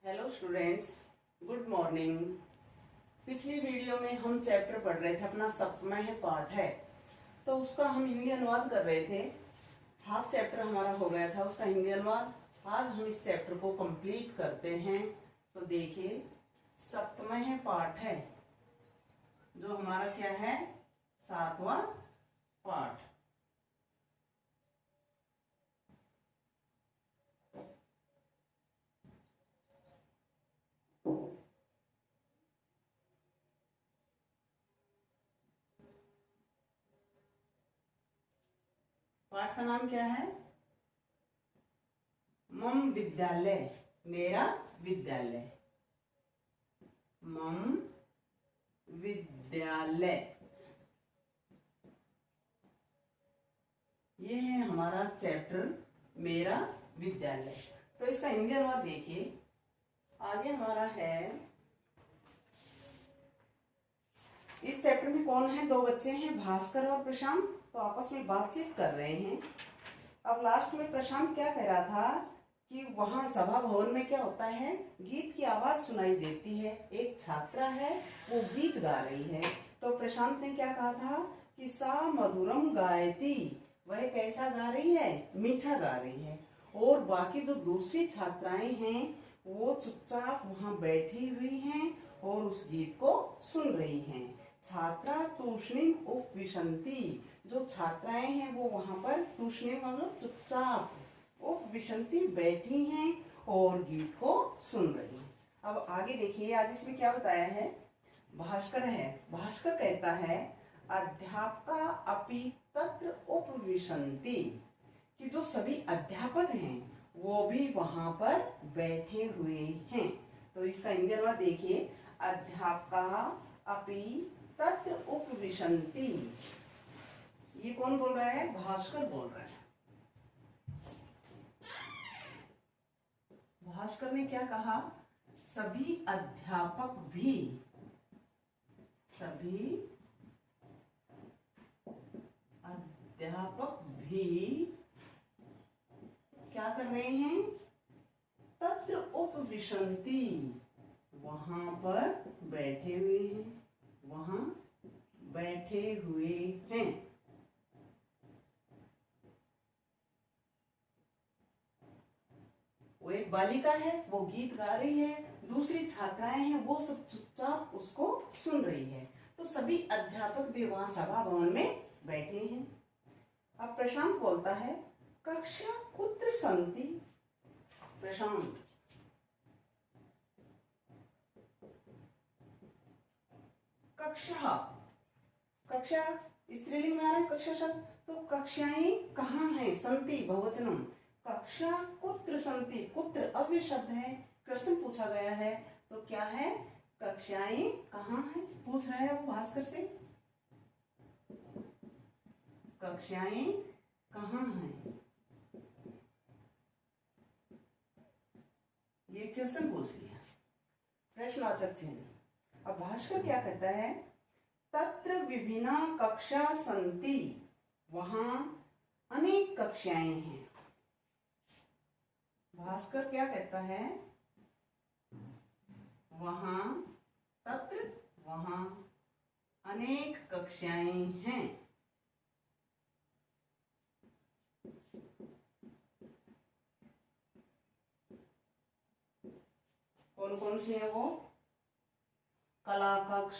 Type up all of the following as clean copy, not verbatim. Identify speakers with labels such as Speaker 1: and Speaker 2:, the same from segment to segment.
Speaker 1: Hello students, good morning. पिछली video में हम चैप्टर पढ़ रहे थे, अपना सप्तमः पाठ है तो उसका हम हिंदी अनुवाद कर रहे थे। हाफ चैप्टर हमारा हो गया था उसका हिंदी अनुवाद। आज हम इस चैप्टर को कंप्लीट करते हैं। तो देखिए, सप्तमः पाठ है जो हमारा क्या है, 7वां पाठ। पाठ का नाम क्या है? मम विद्यालय, मेरा विद्यालय। मम विद्यालय, ये है हमारा चैप्टर मेरा विद्यालय। तो इसका हिंदी अनुवाद देखिए। आगे हमारा है, इस चैप्टर में कौन है? दो बच्चे हैं, भास्कर और प्रशांत। तो आपस में बातचीत कर रहे हैं। अब लास्ट में प्रशांत क्या कह रहा था कि वहां सभा भवन में क्या होता है, गीत की आवाज सुनाई देती है। एक छात्रा है, वो गीत गा रही है। तो प्रशांत ने क्या कहा था कि सा मधुरम गायती, वह कैसा गा रही है? मीठा गा रही है। और बाकी जो दूसरी छात्राएं हैं वो चुपचाप वहां बैठी हुई हैं और उस गीत को सुन रही हैं। छात्रा तूष्णीम उपविशन्ति, जो छात्राएं हैं वो वहां पर तूष्णीम मतलब चुपचाप, उपविशन्ति बैठी हैं और गीत को सुन रही हैं। अब आगे देखिए, आज इसमें क्या बताया है। भास्कर है, भास्कर कहता है अध्यापका अपि तत्र उपविशन्ति, कि जो सभी अध्यापक हैं वो भी वहां पर बैठे हुए हैं। तो इसका हिंदी अनुवाद देखिए, अध्यापका अपि तत्र उपविशन्ति। ये कौन बोल रहा है? भास्कर बोल रहा है। भास्कर ने क्या कहा? सभी अध्यापक भी, सभी अध्यापक भी क्या कर रहे हैं? तत्र उपविशन्ति, वहां पर बैठे हुए हैं, वहां बैठे हुए हैं। वो एक बालिका है, वो गीत गा रही है, दूसरी छात्राएं हैं वो सब चुपचाप उसको सुन रही है। तो सभी अध्यापक भी वहां सभा भवन में बैठे हैं। अब प्रशांत बोलता है कक्षा कुत्र सन्ति। प्रशांत, कक्षा, कक्षा स्त्रीलिंग में आ रहा है कक्षा शब्द, तो कक्षाएं कहाँ हैं? संति बहुवचनम। कक्षा कुत्र सन्ति, कुत्र अव्यय शब्द है, क्वेश्चन पूछा गया है। तो क्या है? कक्षाएं कहाँ हैं, पूछ रहा है वो भास्कर से। कक्षाएं कहाँ हैं, ये क्वेश्चन पूछ लिया, प्रश्नवाचक चिन्ह। अब भास्कर क्या कहता है? तत्र विभिन्ना कक्षा सन्ति, वहां अनेक कक्षाएं हैं। भास्कर क्या कहता है? वहां, तत्र वहां अनेक कक्षाएं हैं। कौन कौन सी है वो? कला कक्ष,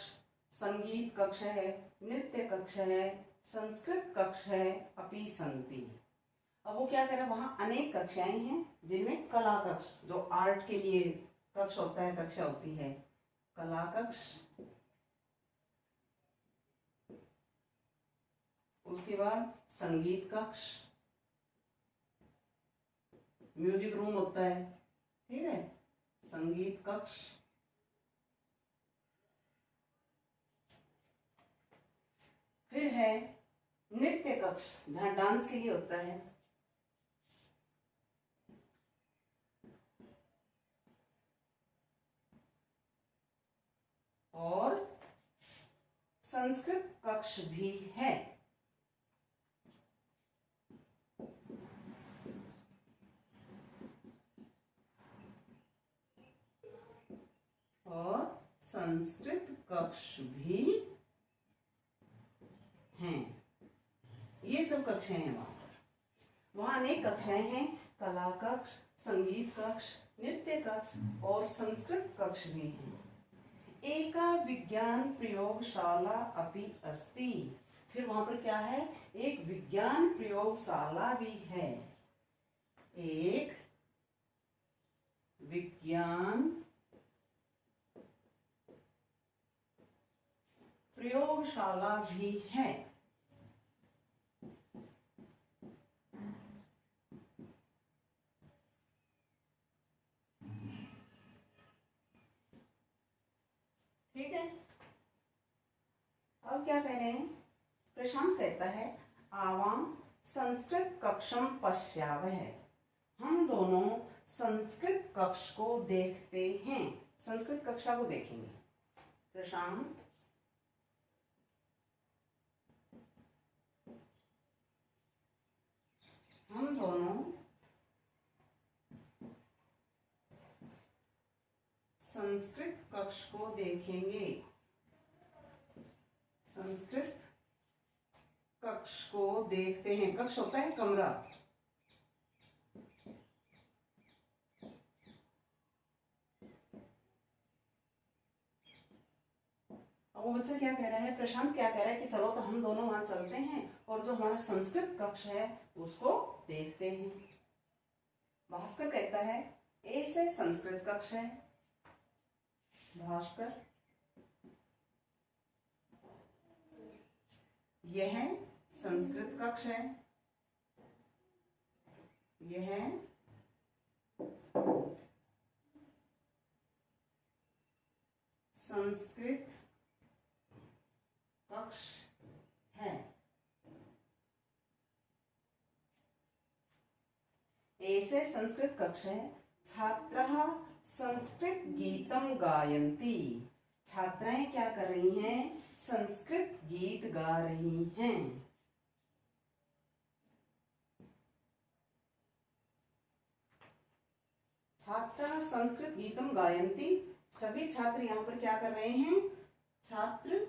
Speaker 1: संगीत कक्ष है, नृत्य कक्ष है, संस्कृत कक्ष है, अपि सन्ति। अब वो क्या कह रहा है? वहां अनेक कक्षाएं हैं जिनमें कला कक्ष, जो आर्ट के लिए कक्ष होता है, कक्षा होती है, कला कक्ष। उसके बाद संगीत कक्ष, म्यूजिक रूम होता है, ठीक है, संगीत कक्ष। फिर है नृत्य कक्ष, जहां डांस के लिए होता है। और संस्कृत कक्ष भी है। और संस्कृत कक्ष भी हैं। ये सब कक्षाएं हैं वहां अनेक कक्षाएं हैं, कला कक्ष, संगीत कक्ष, नृत्य कक्ष और संस्कृत कक्ष भी हैं। एका विज्ञान प्रयोगशाला अपि अस्ति। फिर वहां पर क्या है, एक विज्ञान प्रयोगशाला भी है। एक विज्ञान प्रयोगशाला भी है। ठीक है। अब क्या कह रहे हैं, प्रशांत कहता है आवाम संस्कृत कक्षम पश्यावह। हम दोनों संस्कृत कक्ष को देखते हैं, संस्कृत कक्षा को देखेंगे। प्रशांत हम दोनों संस्कृत कक्ष को देखेंगे, संस्कृत कक्ष को देखते हैं। कक्ष होता है कमरा। अब वो बच्चा क्या कह रहा है, प्रशांत क्या कह रहा है कि चलो तो हम दोनों वहां चलते हैं और जो हमारा संस्कृत कक्ष है उसको देखते हैं। भास्कर कहता है ऐसे संस्कृत कक्ष है। भास्कर यह संस्कृत कक्ष है, यह संस्कृत कक्ष है। ऐसे संस्कृत कक्ष है। छात्रः संस्कृत गीतम गायन्ति। छात्राएं क्या कर रही हैं, संस्कृत गीत गा रही हैं। छात्रः संस्कृत गीतम गायन्ति। सभी छात्र यहाँ पर क्या कर रहे हैं, छात्र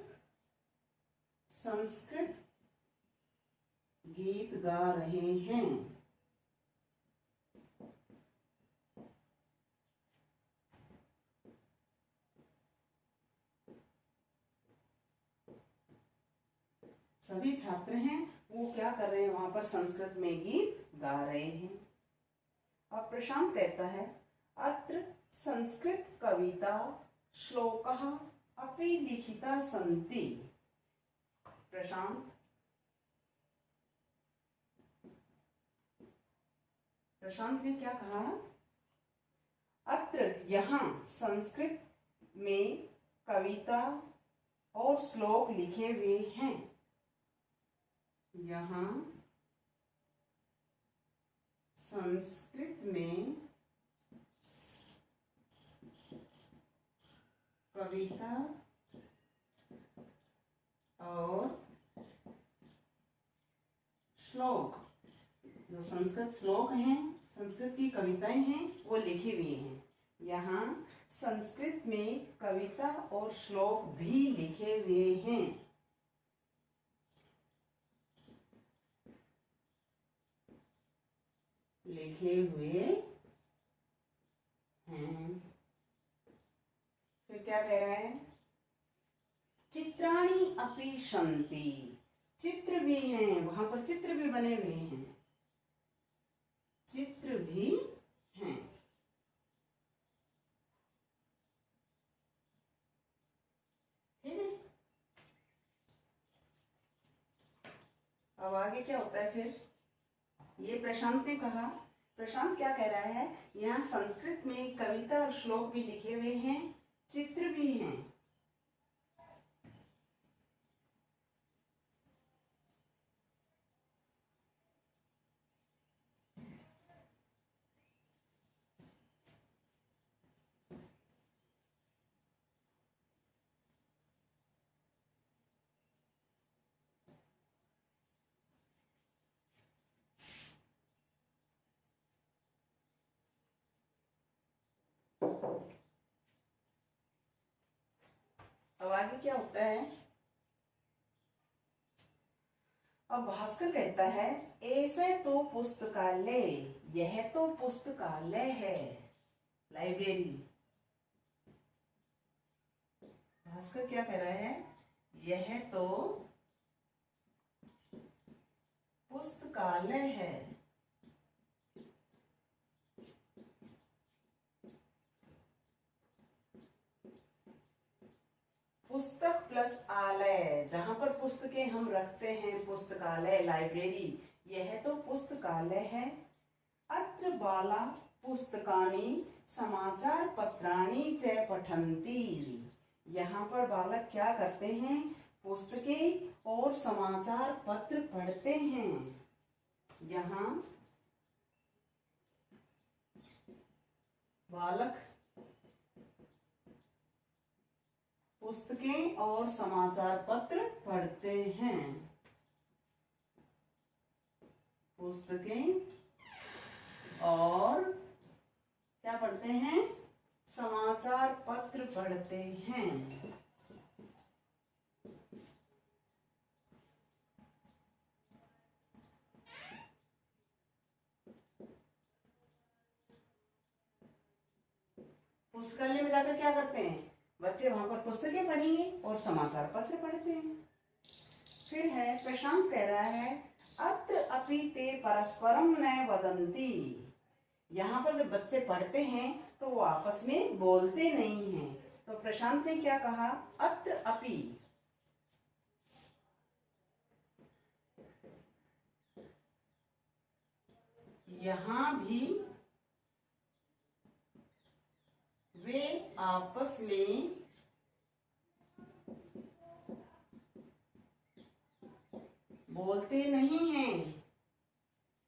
Speaker 1: संस्कृत गीत गा रहे हैं। सभी छात्र हैं वो क्या कर रहे हैं, वहां पर संस्कृत में गीत गा रहे हैं। अब प्रशांत कहता है अत्र संस्कृत कविता श्लोकः अपि लिखिता सन्ति। प्रशांत ने क्या कहा, अत्र यहाँ संस्कृत में कविता और श्लोक लिखे हुए हैं। यहाँ संस्कृत में कविता और श्लोक, जो संस्कृत श्लोक हैं, संस्कृत की कविताएं हैं, वो लिखी हुई हैं। यहाँ संस्कृत में कविता और श्लोक भी लिखे हुए हैं। लिखे हुए हैं। फिर क्या कह रहा है, चित्राणि अपि सन्ति। चित्र भी हैं, वहां पर चित्र भी बने हुए हैं, चित्र भी हैं। ठीक है। अब आगे क्या होता है फिर, ये प्रशांत ने कहा, प्रशांत क्या कह रहा है, यहाँ संस्कृत में कविता और श्लोक भी लिखे हुए हैं, चित्र भी हैं। अब आगे क्या होता है, अब भास्कर कहता है ऐसे तो पुस्तकालय, यह तो पुस्तकालय है, लाइब्रेरी। भास्कर क्या कह रहा है, यह तो पुस्तकालय है। पुस्तक प्लस आलय, जहां पर पुस्तकें हम रखते हैं, पुस्तकालय लाइब्रेरी, यह तो पुस्तकालय है। अत्र बाला पुस्तकानि समाचार पत्राणि च पठन्ति, यहाँ पर बालक क्या करते हैं, पुस्तकें और समाचार पत्र पढ़ते हैं। यहाँ बालक पुस्तकें और समाचार पत्र पढ़ते हैं, पुस्तकें और क्या पढ़ते हैं, समाचार पत्र पढ़ते हैं। पुस्तकालय में जाकर क्या करते हैं बच्चे, वहां पर पुस्तकें पढ़ेंगे और समाचार पत्र पढ़ते हैं। फिर है प्रशांत कह रहा है अत्र अपि ते परस्परम न वदन्ति, यहाँ पर जब बच्चे पढ़ते हैं तो वो आपस में बोलते नहीं हैं। तो प्रशांत ने क्या कहा, अत्र अपि, यहाँ भी वे आपस में बोलते नहीं हैं,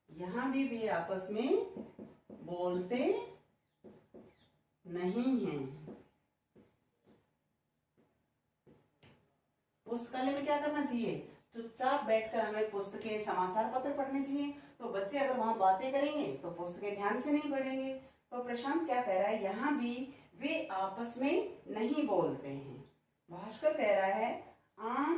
Speaker 1: यहाँ भी वे आपस में बोलते नहीं हैं। पुस्तकालय में क्या करना चाहिए, चुपचाप बैठकर हमें पुस्तकें समाचार पत्र पढ़ने चाहिए। तो बच्चे अगर वहां बातें करेंगे तो पुस्तकें ध्यान से नहीं पढ़ेंगे। तो प्रशांत क्या कह रहा है, यहाँ भी वे आपस में नहीं बोलते हैं। भास्कर कह रहा है आम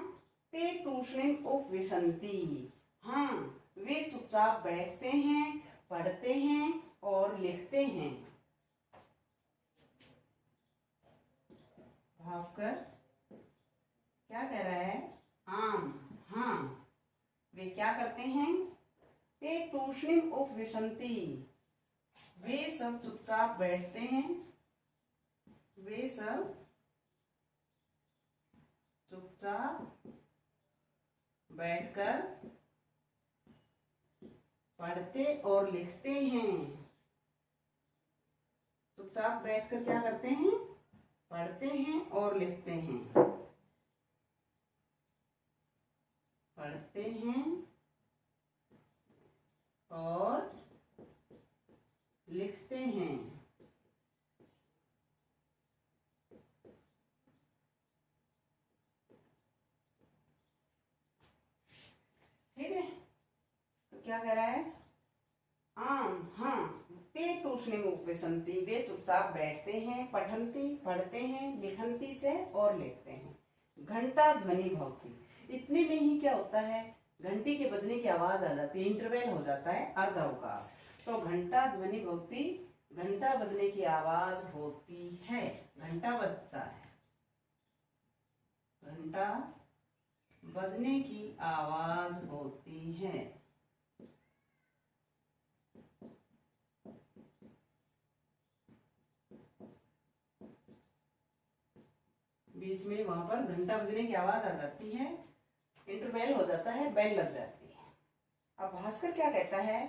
Speaker 1: ते तूष्णीम उपविशन्ति, हाँ वे चुपचाप बैठते हैं, पढ़ते हैं और लिखते हैं। भास्कर क्या कह रहा है, आम, हाँ वे क्या करते हैं, ते तूष्णीम उपविशन्ति, वे सब चुपचाप बैठते हैं, वे सब चुपचाप बैठकर पढ़ते और लिखते हैं। चुपचाप बैठकर क्या करते हैं, पढ़ते हैं और लिखते हैं, पढ़ते हैं और लिखते हैं। ठीक है, तो क्या कह रहा है, आम, हाँ ते तूष्णीम उपविशन्ति, वे चुपचाप बैठते हैं, पठन्ति पढ़ते हैं, लिखन्ति च और लिखते हैं। घंटा ध्वनि भवति, इतने में ही क्या होता है, घंटी के बजने की आवाज आ जाती है, इंटरवेल हो जाता है, अर्धावकाश। तो घंटा ध्वनि भवति, घंटा बजने की आवाज होती है, घंटा बजता है, घंटा बजने की आवाज होती है। बीच में वहां पर घंटा बजने की आवाज आ जाती है, इंटरवेल हो जाता है, बेल लग जाती है। अब भास्कर क्या कहता है,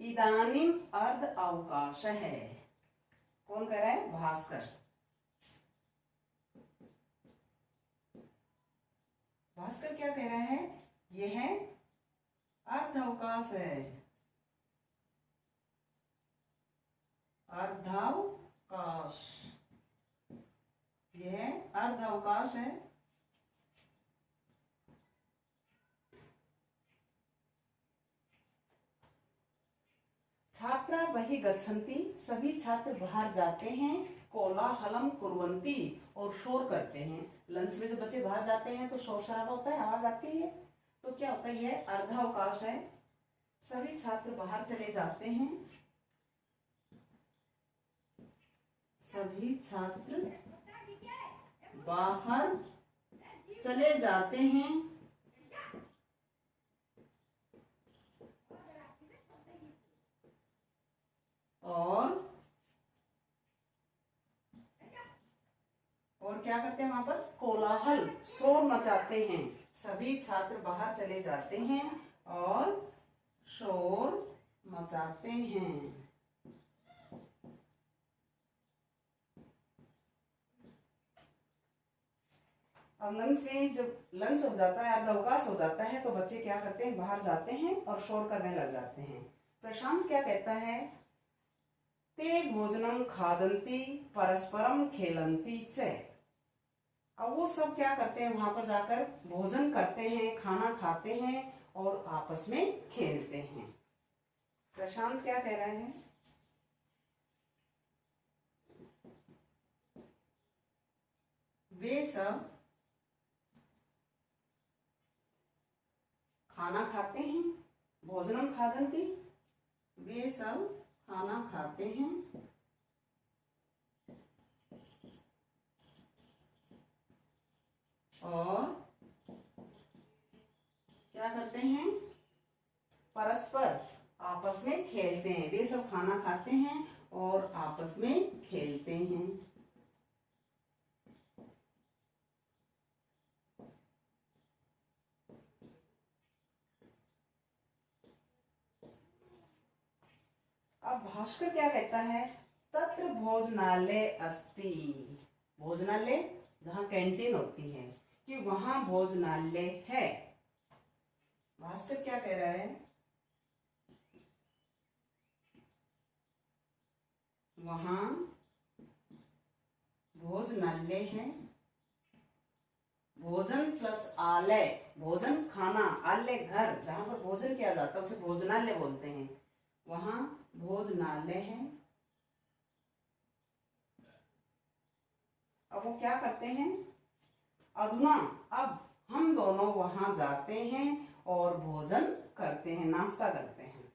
Speaker 1: इदानीम अर्ध अवकाश है। कौन कह रहा है, भास्कर। भास्कर क्या कह रहा है, यह अर्ध अवकाश है, अर्धावकाश, यह अर्धावकाश है। छात्रा बहि गच्छन्ति, सभी छात्र बाहर जाते हैं। कोलाहलम कुर्वन्ति, और शोर करते हैं। लंच में जब बच्चे बाहर जाते हैं तो शोर शराबा होता है, आवाज आती है, तो क्या होता है, यह अर्धावकाश है, सभी छात्र बाहर चले जाते हैं, सभी छात्र बाहर चले जाते हैं और क्या करते हैं, वहां पर कोलाहल, शोर मचाते हैं, सभी छात्र बाहर चले जाते हैं और शोर मचाते हैं। अब लंच में जब लंच हो जाता है, अर्धावकाश हो जाता है, तो बच्चे क्या करते हैं, बाहर जाते हैं और शोर करने लग जाते हैं। प्रशांत क्या कहता है, ते भोजनम खादंती परस्परम खेलंती च। अब वो सब क्या करते हैं, वहां पर जाकर भोजन करते हैं, खाना खाते हैं और आपस में खेलते हैं। प्रशांत क्या कह रहा है, वे सब खाना खाते हैं, भोजनम खादंती, वे सब खाना खाते हैं और क्या करते हैं, परस्पर आपस में खेलते हैं। वे सब खाना खाते हैं और आपस में खेलते हैं। अब भास्कर क्या कहता है, तत्र भोजनालय अस्ति, भोजनालय जहां कैंटीन होती है, कि वहां भोजनालय है। भास्कर क्या कह रहा है, वहां भोजनालय है, भोजन प्लस आलय, भोजन खाना, आलय घर, जहां पर भोजन किया जाता है उसे भोजनालय बोलते हैं, वहां भोजनालय है। अब वो क्या करते हैं, अधुना, अब हम दोनों वहां जाते हैं और भोजन करते हैं, नाश्ता करते हैं।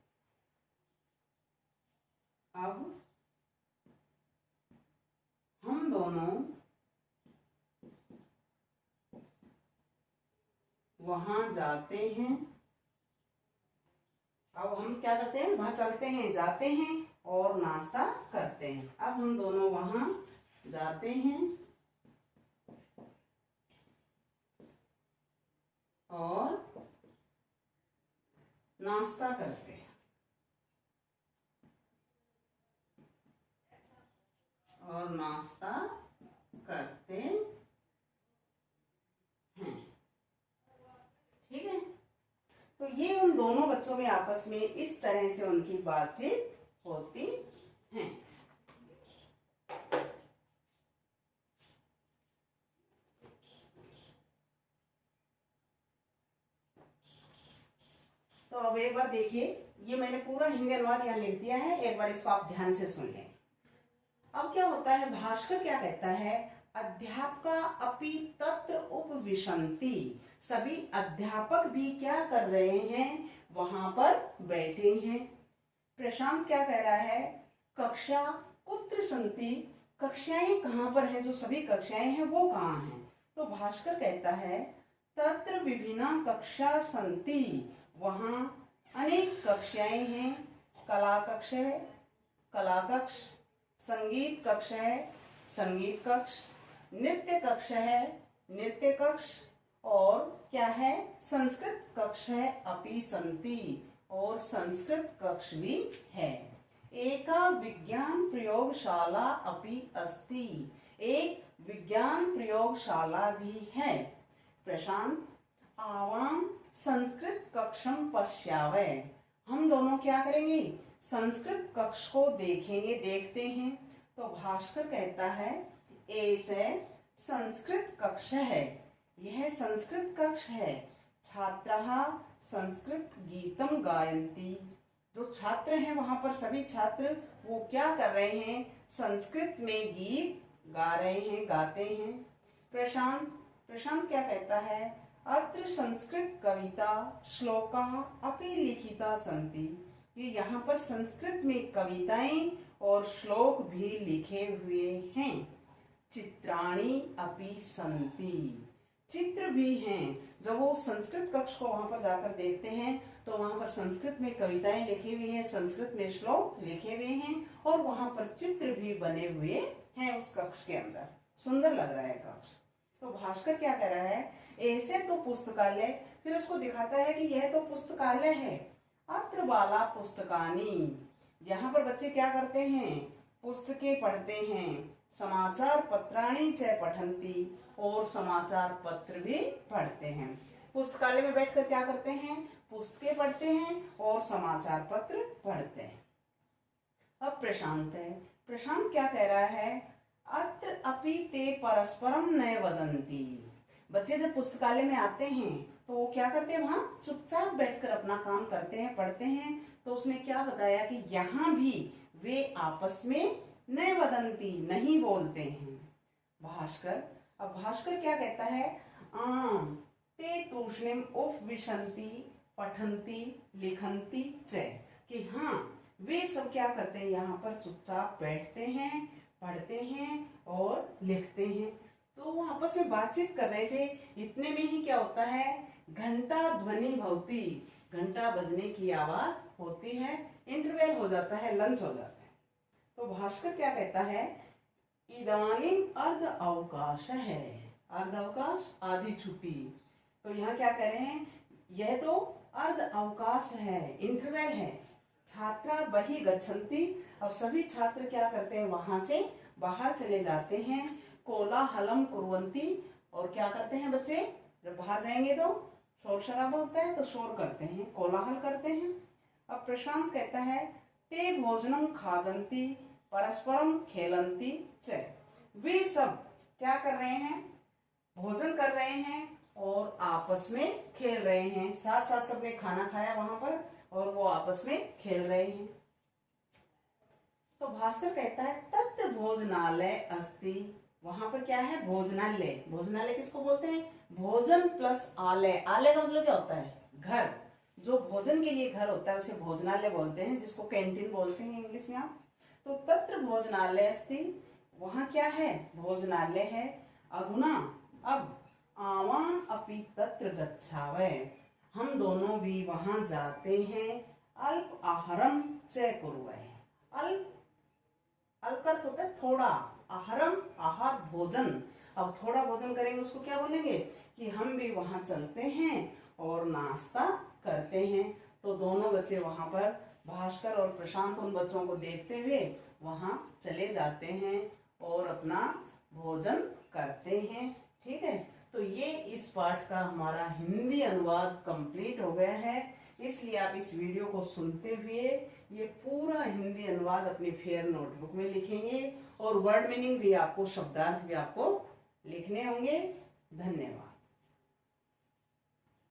Speaker 1: अब हम दोनों वहां जाते हैं, अब हम क्या करते हैं, वहां चलते हैं, जाते हैं और नाश्ता करते हैं। अब हम दोनों वहां जाते हैं और नाश्ता करते हैं, और नाश्ता करते हैं, ठीक है। तो ये उन दोनों बच्चों में आपस में इस तरह से उनकी बातचीत होती है। तो अब एक बार देखिए, ये मैंने पूरा हिंदी अनुवाद यहाँ लिख दिया है, एक बार इसको आप ध्यान से सुन लें। अब क्या होता है, भास्कर क्या कहता है, अध्यापका अपि तत्र उपविशन्ति, सभी अध्यापक भी क्या कर रहे हैं, वहां पर बैठे हैं। प्रशांत क्या कह रहा है, कक्षा कुत्र सन्ति, कक्षाएं कहां पर है, जो सभी कक्षाएं हैं वो कहां हैं। तो भास्कर कहता है, तत्र विभिन्ना कक्षा सन्ति, वहां अनेक कक्षाएं हैं, कला कक्ष है, कला कक्ष, संगीत कक्ष है, संगीत कक्ष, नृत्य कक्ष है, नृत्य कक्ष, और क्या है, संस्कृत कक्ष है, अपि सन्ति, और संस्कृत कक्ष भी है। एका विज्ञान प्रयोगशाला अपि अस्ति, एक विज्ञान प्रयोगशाला भी है। प्रशांत, आवाम संस्कृत कक्षम पश्यावे, हम दोनों क्या करेंगे, संस्कृत कक्ष को देखेंगे, देखते हैं। तो भास्कर कहता है, ऐसे संस्कृत कक्ष है, यह संस्कृत कक्ष है। छात्राः संस्कृत गीतम गायन्ति, जो छात्र हैं वहां पर सभी छात्र वो क्या कर रहे हैं, संस्कृत में गीत गा रहे हैं, गाते हैं। प्रशांत प्रशांत क्या कहता है, अत्र संस्कृत कविता श्लोका अपि लिखिता सन्ति, ये यहाँ पर संस्कृत में कविताएं और श्लोक भी लिखे हुए हैं। चित्राणि अपि सन्ति, चित्र भी हैं। जब वो संस्कृत कक्ष को वहां पर जाकर देखते हैं तो वहां पर संस्कृत में कविताएं लिखी हुई हैं, संस्कृत में श्लोक लिखे हुए हैं और वहां पर चित्र भी बने हुए हैं उस कक्ष के अंदर। सुंदर लग रहा है कक्ष। तो भास्कर क्या कह रहा है, ऐसे तो पुस्तकालय, फिर उसको दिखाता है कि यह तो पुस्तकालय है। अत्र बाला पुस्तकानि, यहाँ पर बच्चे क्या करते हैं, पुस्तकें पढ़ते हैं। समाचार पत्राणि च पठन्ति, और समाचार पत्र भी पढ़ते हैं। पुस्तकालय में बैठकर क्या करते हैं, पुस्तकें पढ़ते हैं और समाचार पत्र पढ़ते हैं। अब प्रशांत है, प्रशांत क्या कह रहा है, अत्र अपि ते परस्परम न वदन्ति। बच्चे जब पुस्तकालय में आते हैं तो वो क्या करते हैं, वहां चुपचाप बैठकर अपना काम करते हैं, पढ़ते हैं। तो उसने क्या बताया कि यहाँ भी वे आपस में न वदन्ति, नहीं बोलते हैं। भास्कर, अब भास्कर क्या कहता है, आम ते तूष्णिम उपविशन्ति पठन्ति लिखन्ति च, कि हाँ वे सब क्या करते हैं, यहाँ पर चुपचाप बैठते हैं, पढ़ते हैं और लिखते हैं। तो वो आपस में बातचीत कर रहे थे। इतने में ही क्या होता है, घंटा ध्वनि भवति, घंटा बजने की आवाज होती है, इंटरवल हो जाता है, लंच हो जाता है। तो भास्कर क्या कहता है, इदानीम अर्ध अवकाश है, अर्ध अवकाश आधी छुट्टी। तो यहाँ क्या कह रहे हैं, यह तो अर्ध अवकाश है, इंटरवल है। छात्रा बहि गच्छन्ति, अब सभी छात्र क्या करते हैं, वहां से बाहर चले जाते हैं। कोलाहलम कुर्वन्ति, और क्या करते हैं बच्चे, जब बाहर जाएंगे तो शोर शराबा होता है तो शोर करते हैं, कोलाहल करते हैं। अब प्रशांत कहता है, ते भोजनम खादन्ति परस्परम खेलन्ति च, वे सब क्या कर रहे हैं, भोजन कर रहे हैं और आपस में खेल रहे हैं। साथ साथ सबने खाना खाया वहां पर और वो आपस में खेल रहे हैं। तो भास्कर कहता है, तत्र भोजनालय अस्ति, वहां पर क्या है, भोजनालय। भोजनालय किसको बोलते हैं, भोजन प्लस आलय, आलय का मतलब क्या होता है, घर। जो भोजन के लिए घर होता है उसे भोजनालय बोलते हैं, जिसको कैंटीन बोलते हैं इंग्लिश में आप। तो तत्र भोजनालय अस्ति, वहां क्या है, भोजनालय है। अधुना, अब आवाम अपि तत्र गच्छावै, हम दोनों भी वहां जाते हैं। अल्प आहारम च कुर्वै, अल्प, अल्प का अर्थ होता है थोड़ा, आहारम आहार भोजन, अब थोड़ा भोजन करेंगे उसको क्या बोलेंगे, कि हम भी वहां चलते हैं और नाश्ता करते हैं। तो दोनों बच्चे वहां पर, भास्कर और प्रशांत उन बच्चों को देखते हुए वहां चले जाते हैं और अपना भोजन करते हैं। ठीक है, तो ये इस पाठ का हमारा हिंदी अनुवाद कंप्लीट हो गया है। इसलिए आप इस वीडियो को सुनते हुए ये पूरा हिंदी अनुवाद अपनी फेयर नोटबुक में लिखेंगे और वर्ड मीनिंग भी आपको, शब्दार्थ भी आपको लिखने होंगे। धन्यवाद।